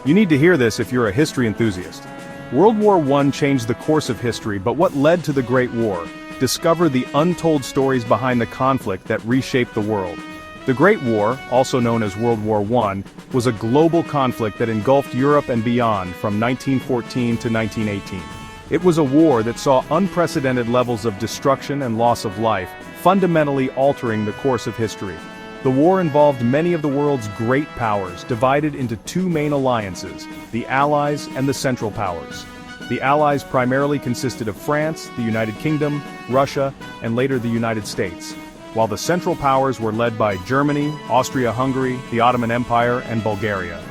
You need to hear this if you're a history enthusiast. World War I changed the course of history, but what led to the Great War? Discover the untold stories behind the conflict that reshaped the world. The Great War, also known as World War I, was a global conflict that engulfed Europe and beyond from 1914 to 1918. It was a war that saw unprecedented levels of destruction and loss of life, fundamentally altering the course of history. The war involved many of the world's great powers, divided into two main alliances, the Allies and the Central Powers. The Allies primarily consisted of France, the United Kingdom, Russia, and later the United States, while the Central Powers were led by Germany, Austria-Hungary, the Ottoman Empire, and Bulgaria.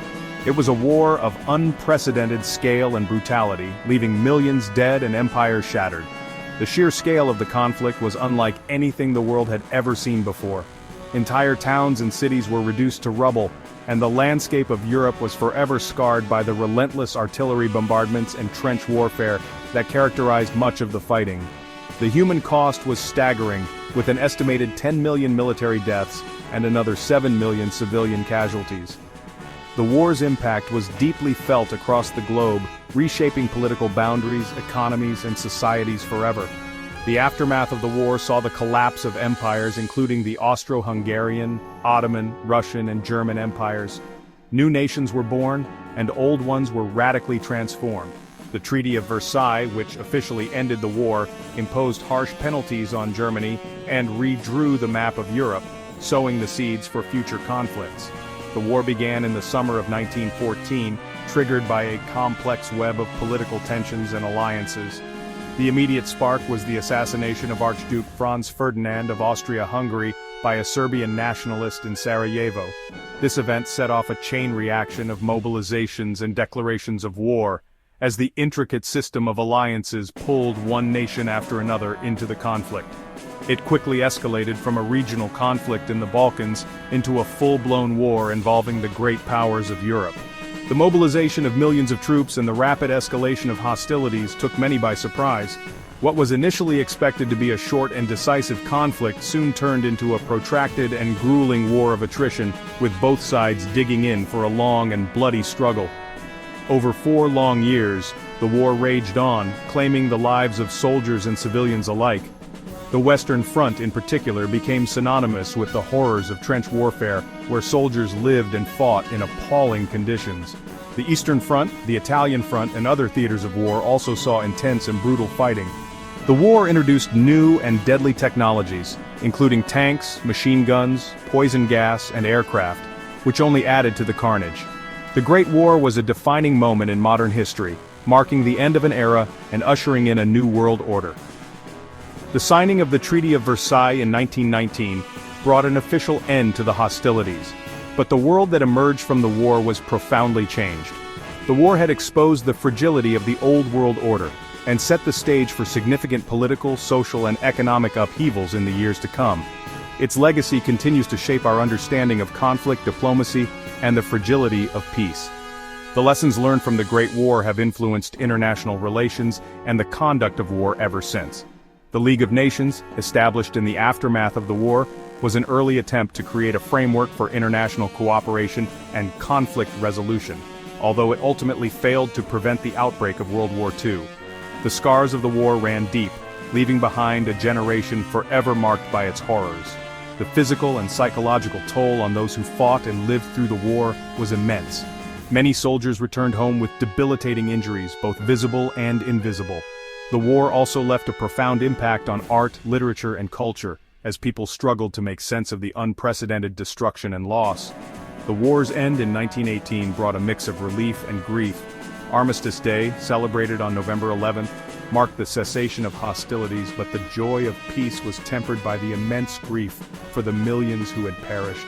It was a war of unprecedented scale and brutality, leaving millions dead and empires shattered. The sheer scale of the conflict was unlike anything the world had ever seen before. Entire towns and cities were reduced to rubble, and the landscape of Europe was forever scarred by the relentless artillery bombardments and trench warfare that characterized much of the fighting. The human cost was staggering, with an estimated 10 million military deaths and another 7 million civilian casualties. The war's impact was deeply felt across the globe, reshaping political boundaries, economies, and societies forever. The aftermath of the war saw the collapse of empires including the Austro-Hungarian, Ottoman, Russian, and German empires. New nations were born, and old ones were radically transformed. The Treaty of Versailles, which officially ended the war, imposed harsh penalties on Germany and redrew the map of Europe, sowing the seeds for future conflicts. The war began in the summer of 1914, triggered by a complex web of political tensions and alliances. The immediate spark was the assassination of Archduke Franz Ferdinand of Austria-Hungary by a Serbian nationalist in Sarajevo. This event set off a chain reaction of mobilizations and declarations of war, as the intricate system of alliances pulled one nation after another into the conflict. It quickly escalated from a regional conflict in the Balkans into a full-blown war involving the great powers of Europe. The mobilization of millions of troops and the rapid escalation of hostilities took many by surprise. What was initially expected to be a short and decisive conflict soon turned into a protracted and grueling war of attrition, with both sides digging in for a long and bloody struggle. Over 4 long years, the war raged on, claiming the lives of soldiers and civilians alike. The Western Front in particular became synonymous with the horrors of trench warfare, where soldiers lived and fought in appalling conditions. The Eastern Front, the Italian Front, and other theaters of war also saw intense and brutal fighting. The war introduced new and deadly technologies, including tanks, machine guns, poison gas, and aircraft, which only added to the carnage. The Great War was a defining moment in modern history, marking the end of an era and ushering in a new world order. The signing of the Treaty of Versailles in 1919 brought an official end to the hostilities, but the world that emerged from the war was profoundly changed. The war had exposed the fragility of the old world order, and set the stage for significant political, social, and economic upheavals in the years to come. Its legacy continues to shape our understanding of conflict, diplomacy, and the fragility of peace. The lessons learned from the Great War have influenced international relations and the conduct of war ever since. The League of Nations, established in the aftermath of the war, was an early attempt to create a framework for international cooperation and conflict resolution, although it ultimately failed to prevent the outbreak of World War II. The scars of the war ran deep, leaving behind a generation forever marked by its horrors. The physical and psychological toll on those who fought and lived through the war was immense. Many soldiers returned home with debilitating injuries, both visible and invisible. The war also left a profound impact on art, literature, and culture, as people struggled to make sense of the unprecedented destruction and loss. The war's end in 1918 brought a mix of relief and grief. Armistice Day, celebrated on November 11th, marked the cessation of hostilities, but the joy of peace was tempered by the immense grief for the millions who had perished.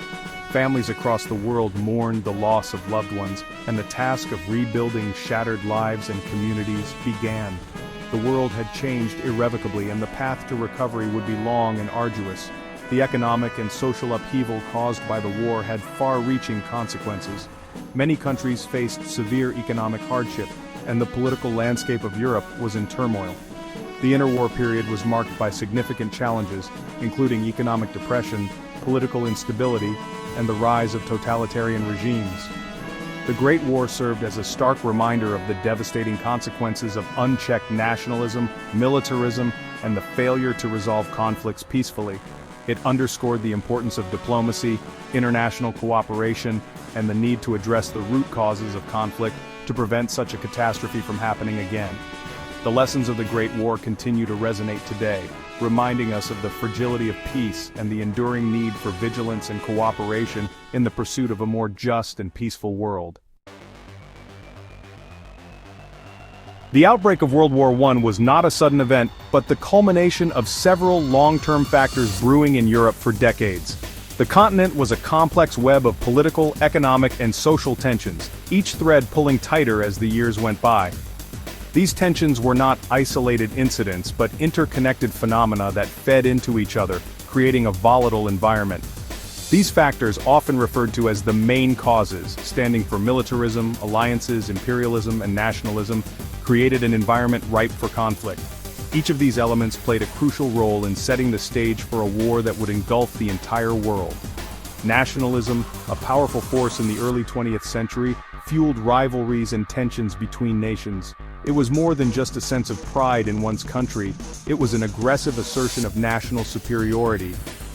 Families across the world mourned the loss of loved ones, and the task of rebuilding shattered lives and communities began. The world had changed irrevocably, and the path to recovery would be long and arduous. The economic and social upheaval caused by the war had far-reaching consequences. Many countries faced severe economic hardship, and the political landscape of Europe was in turmoil. The interwar period was marked by significant challenges, including economic depression, political instability, and the rise of totalitarian regimes. The Great War served as a stark reminder of the devastating consequences of unchecked nationalism, militarism, and the failure to resolve conflicts peacefully. It underscored the importance of diplomacy, international cooperation, and the need to address the root causes of conflict to prevent such a catastrophe from happening again. The lessons of the Great War continue to resonate today, reminding us of the fragility of peace and the enduring need for vigilance and cooperation in the pursuit of a more just and peaceful world. The outbreak of World War I was not a sudden event, but the culmination of several long-term factors brewing in Europe for decades. The continent was a complex web of political, economic, and social tensions, each thread pulling tighter as the years went by. These tensions were not isolated incidents but interconnected phenomena that fed into each other, creating a volatile environment. These factors, often referred to as the main causes, standing for militarism, alliances, imperialism, and nationalism, created an environment ripe for conflict. Each of these elements played a crucial role in setting the stage for a war that would engulf the entire world. Nationalism, a powerful force in the early 20th century, fueled rivalries and tensions between nations. It was more than just a sense of pride in one's country, it was an aggressive assertion of national superiority.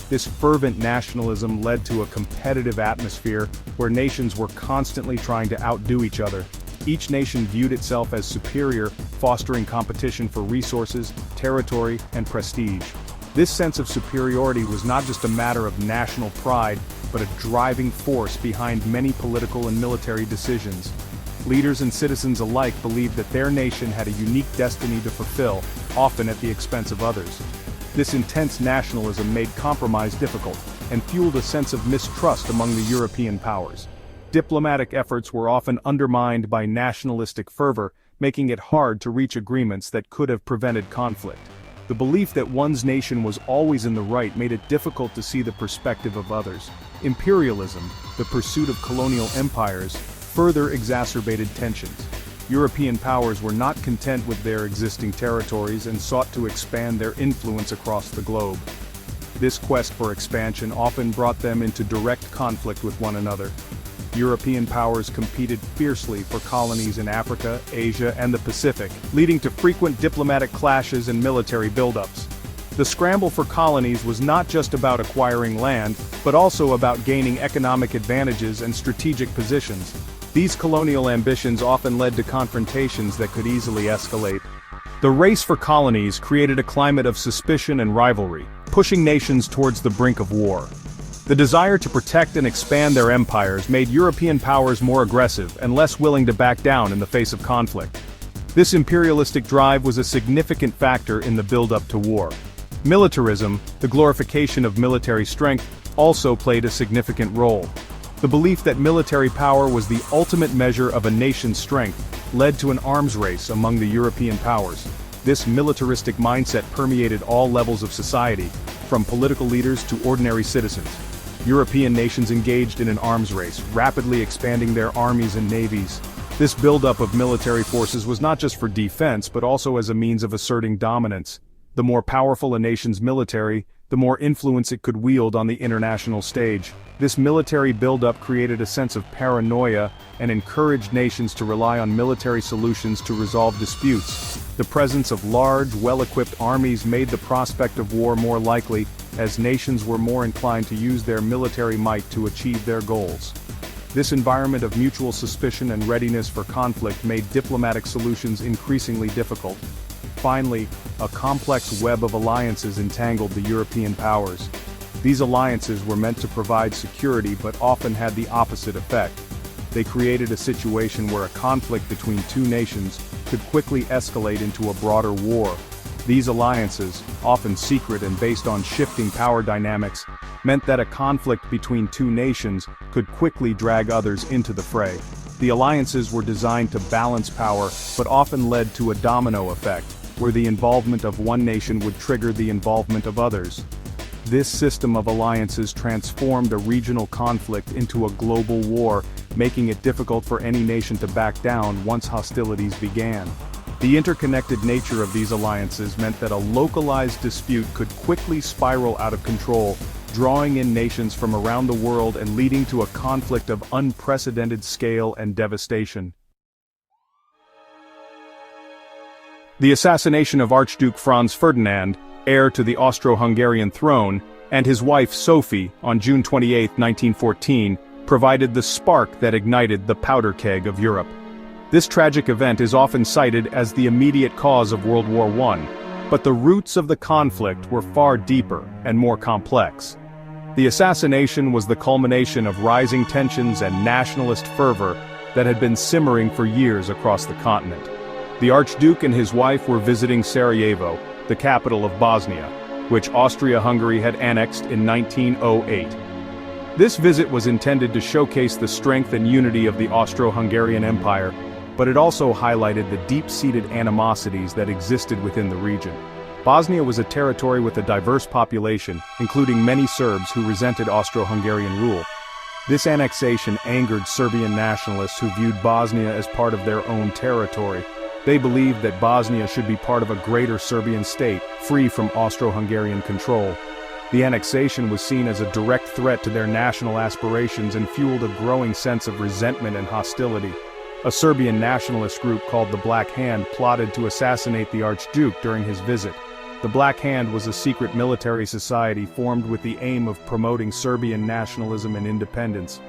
This fervent nationalism led to a competitive atmosphere where nations were constantly trying to outdo each other. Each nation viewed itself as superior, fostering competition for resources, territory, and prestige. This sense of superiority was not just a matter of national pride, but a driving force behind many political and military decisions. Leaders and citizens alike believed that their nation had a unique destiny to fulfill, often at the expense of others. This intense nationalism made compromise difficult, and fueled a sense of mistrust among the European powers. Diplomatic efforts were often undermined by nationalistic fervor, making it hard to reach agreements that could have prevented conflict. The belief that one's nation was always in the right made it difficult to see the perspective of others. Imperialism, the pursuit of colonial empires, further exacerbated tensions. European powers were not content with their existing territories and sought to expand their influence across the globe. This quest for expansion often brought them into direct conflict with one another. European powers competed fiercely for colonies in Africa, Asia, and the Pacific, leading to frequent diplomatic clashes and military buildups. The scramble for colonies was not just about acquiring land, but also about gaining economic advantages and strategic positions. These colonial ambitions often led to confrontations that could easily escalate. The race for colonies created a climate of suspicion and rivalry, pushing nations towards the brink of war. The desire to protect and expand their empires made European powers more aggressive and less willing to back down in the face of conflict. This imperialistic drive was a significant factor in the build-up to war. Militarism, the glorification of military strength, also played a significant role. The belief that military power was the ultimate measure of a nation's strength led to an arms race among the European powers. This militaristic mindset permeated all levels of society, from political leaders to ordinary citizens. European nations engaged in an arms race, rapidly expanding their armies and navies. This buildup of military forces was not just for defense but also as a means of asserting dominance. The more powerful a nation's military, the more influence it could wield on the international stage. This military buildup created a sense of paranoia and encouraged nations to rely on military solutions to resolve disputes. The presence of large, well-equipped armies made the prospect of war more likely, as nations were more inclined to use their military might to achieve their goals. This environment of mutual suspicion and readiness for conflict made diplomatic solutions increasingly difficult. Finally, a complex web of alliances entangled the European powers. These alliances were meant to provide security but often had the opposite effect. They created a situation where a conflict between two nations could quickly escalate into a broader war. These alliances, often secret and based on shifting power dynamics, meant that a conflict between two nations could quickly drag others into the fray. The alliances were designed to balance power but often led to a domino effect, where the involvement of one nation would trigger the involvement of others. This system of alliances transformed a regional conflict into a global war, making it difficult for any nation to back down once hostilities began. The interconnected nature of these alliances meant that a localized dispute could quickly spiral out of control, drawing in nations from around the world and leading to a conflict of unprecedented scale and devastation. The assassination of Archduke Franz Ferdinand, heir to the Austro-Hungarian throne, and his wife Sophie on June 28, 1914, provided the spark that ignited the powder keg of Europe. This tragic event is often cited as the immediate cause of World War I, but the roots of the conflict were far deeper and more complex. The assassination was the culmination of rising tensions and nationalist fervor that had been simmering for years across the continent. The Archduke and his wife were visiting Sarajevo, the capital of Bosnia, which Austria-Hungary had annexed in 1908. This visit was intended to showcase the strength and unity of the Austro-Hungarian Empire, but it also highlighted the deep-seated animosities that existed within the region. Bosnia was a territory with a diverse population, including many Serbs who resented Austro-Hungarian rule. This annexation angered Serbian nationalists who viewed Bosnia as part of their own territory. They believed that Bosnia should be part of a greater Serbian state, free from Austro-Hungarian control. The annexation was seen as a direct threat to their national aspirations and fueled a growing sense of resentment and hostility. A Serbian nationalist group called the Black Hand plotted to assassinate the Archduke during his visit. The Black Hand was a secret military society formed with the aim of promoting Serbian nationalism and independence.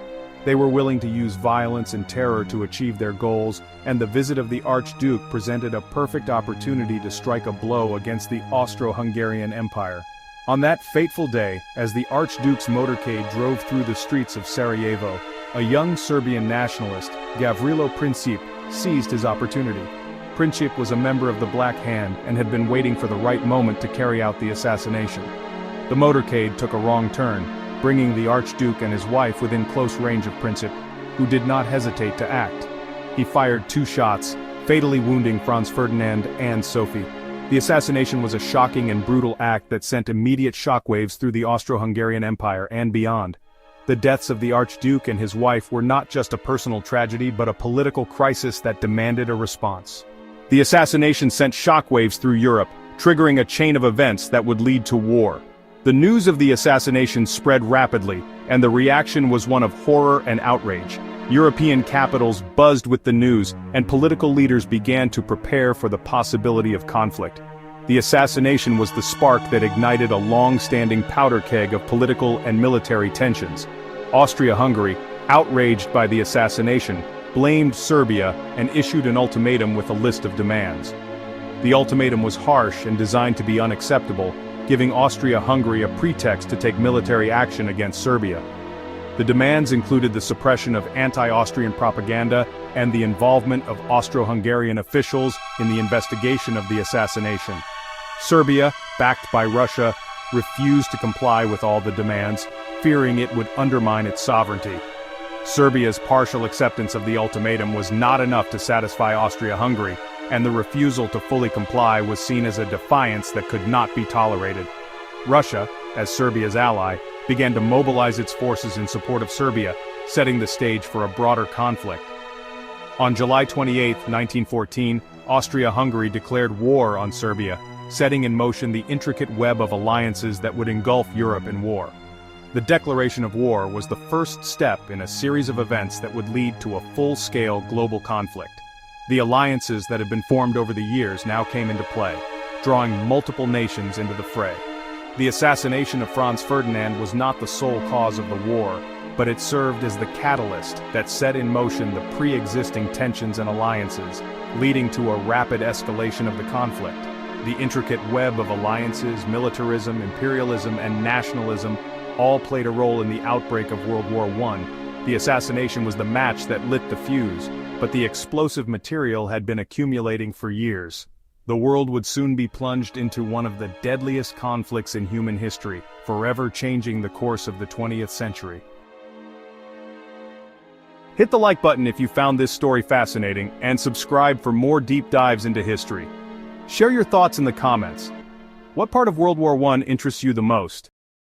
They were willing to use violence and terror to achieve their goals, and the visit of the Archduke presented a perfect opportunity to strike a blow against the Austro-Hungarian Empire. On that fateful day, as the Archduke's motorcade drove through the streets of Sarajevo, a young Serbian nationalist, Gavrilo Princip, seized his opportunity. Princip was a member of the Black Hand and had been waiting for the right moment to carry out the assassination. The motorcade took a wrong turn, bringing the Archduke and his wife within close range of Princip, who did not hesitate to act. He fired 2 shots, fatally wounding Franz Ferdinand and Sophie. The assassination was a shocking and brutal act that sent immediate shockwaves through the Austro-Hungarian Empire and beyond. The deaths of the Archduke and his wife were not just a personal tragedy but a political crisis that demanded a response. The assassination sent shockwaves through Europe, triggering a chain of events that would lead to war. The news of the assassination spread rapidly, and the reaction was one of horror and outrage. European capitals buzzed with the news, and political leaders began to prepare for the possibility of conflict. The assassination was the spark that ignited a long-standing powder keg of political and military tensions. Austria-Hungary, outraged by the assassination, blamed Serbia and issued an ultimatum with a list of demands. The ultimatum was harsh and designed to be unacceptable, giving Austria-Hungary a pretext to take military action against Serbia. The demands included the suppression of anti-Austrian propaganda and the involvement of Austro-Hungarian officials in the investigation of the assassination. Serbia, backed by Russia, refused to comply with all the demands, fearing it would undermine its sovereignty. Serbia's partial acceptance of the ultimatum was not enough to satisfy Austria-Hungary, and the refusal to fully comply was seen as a defiance that could not be tolerated. Russia, as Serbia's ally, began to mobilize its forces in support of Serbia, setting the stage for a broader conflict. On July 28, 1914, Austria-Hungary declared war on Serbia, setting in motion the intricate web of alliances that would engulf Europe in war. The declaration of war was the first step in a series of events that would lead to a full-scale global conflict. The alliances that had been formed over the years now came into play, drawing multiple nations into the fray. The assassination of Franz Ferdinand was not the sole cause of the war, but it served as the catalyst that set in motion the pre-existing tensions and alliances, leading to a rapid escalation of the conflict. The intricate web of alliances, militarism, imperialism, and nationalism all played a role in the outbreak of World War I. The assassination was the match that lit the fuse, but the explosive material had been accumulating for years. The world would soon be plunged into one of the deadliest conflicts in human history, forever changing the course of the 20th century. Hit the like button if you found this story fascinating, and subscribe for more deep dives into history. Share your thoughts in the comments. What part of World War I interests you the most?